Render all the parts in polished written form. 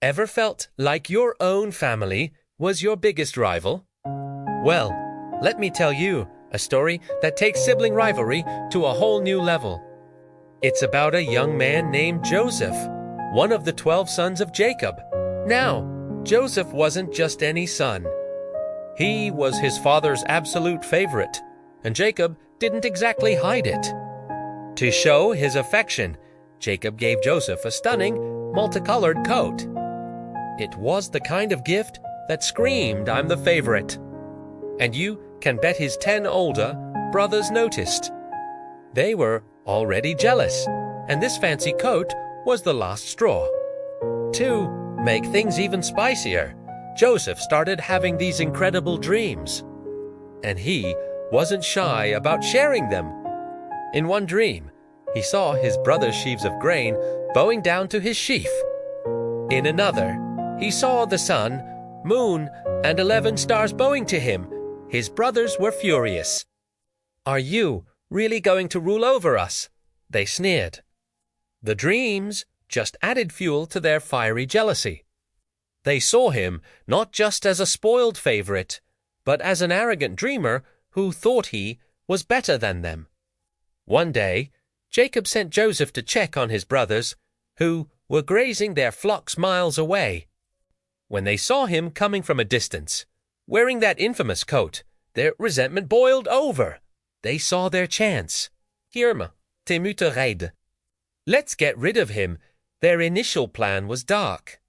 Ever felt like your own family was your biggest rival? Well, let me tell you a story that takes sibling rivalry to a whole new level. It's about a young man named Joseph, one of the 12 sons of Jacob. Now, Joseph wasn't just any son. He was his father's absolute favorite, and Jacob didn't exactly hide it. To show his affection, Jacob gave Joseph a stunning, multicolored coat. It was the kind of gift that screamed, "I'm the favorite." And you can bet his 10 older brothers noticed. They were already jealous, and this fancy coat was the last straw. To make things even spicier, Joseph started having these incredible dreams. And he wasn't shy about sharing them. In one dream, he saw his brother's sheaves of grain bowing down to his sheaf. In another, he saw the sun, moon, and 11 stars bowing to him. His brothers were furious. "Are you really going to rule over us?" they sneered. The dreams just added fuel to their fiery jealousy. They saw him not just as a spoiled favorite, but as an arrogant dreamer who thought he was better than them. One day, Jacob sent Joseph to check on his brothers, who were grazing their flocks miles away. When they saw him coming from a distance, wearing that infamous coat, their resentment boiled over. They saw their chance. Hirme, temutereid. Let's get rid of him. Their initial plan was dark.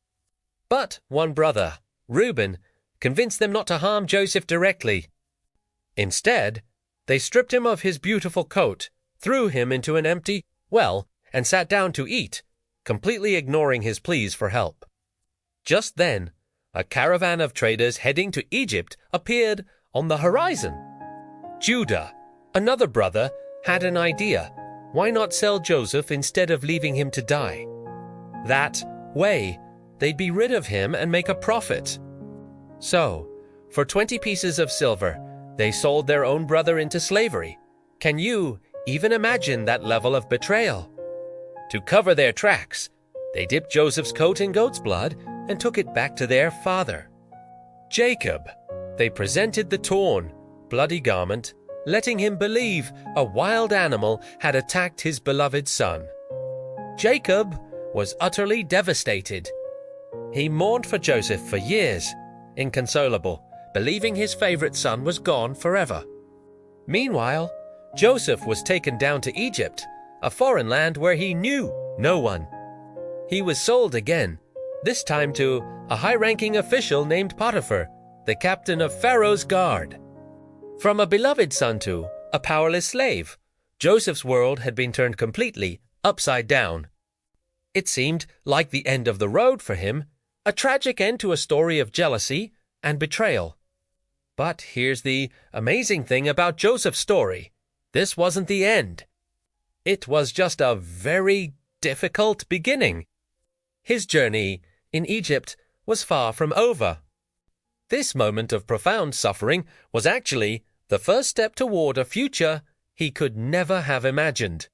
But one brother, Reuben, convinced them not to harm Joseph directly. Instead, they stripped him of his beautiful coat, threw him into an empty well, and sat down to eat, completely ignoring his pleas for help. Just then, a caravan of traders heading to Egypt appeared on the horizon. Judah, another brother, had an idea. Why not sell Joseph instead of leaving him to die? That way, they'd be rid of him and make a profit. So, for 20 pieces of silver, they sold their own brother into slavery. Can you even imagine that level of betrayal? To cover their tracks, they dipped Joseph's coat in goat's blood and took it back to their father. Jacob, they presented the torn, bloody garment, letting him believe a wild animal had attacked his beloved son. Jacob was utterly devastated. He mourned for Joseph for years, inconsolable, believing his favorite son was gone forever. Meanwhile, Joseph was taken down to Egypt, a foreign land where he knew no one. He was sold again, this time to a high-ranking official named Potiphar, the captain of Pharaoh's guard. From a beloved son to a powerless slave, Joseph's world had been turned completely upside down. It seemed like the end of the road for him, a tragic end to a story of jealousy and betrayal. But here's the amazing thing about Joseph's story. This wasn't the end. It was just a very difficult beginning. His journey in Egypt was far from over. This moment of profound suffering was actually the first step toward a future he could never have imagined.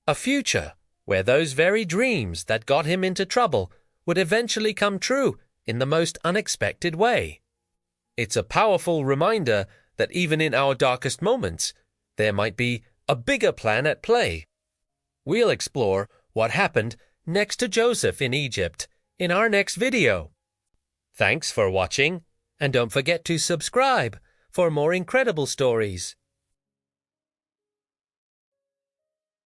A future where those very dreams that got him into trouble would eventually come true in the most unexpected way. It's a powerful reminder that even in our darkest moments, there might be a bigger plan at play. We'll explore what happened next to Joseph in Egypt in our next video. Thanks for watching, and don't forget to subscribe for more incredible stories.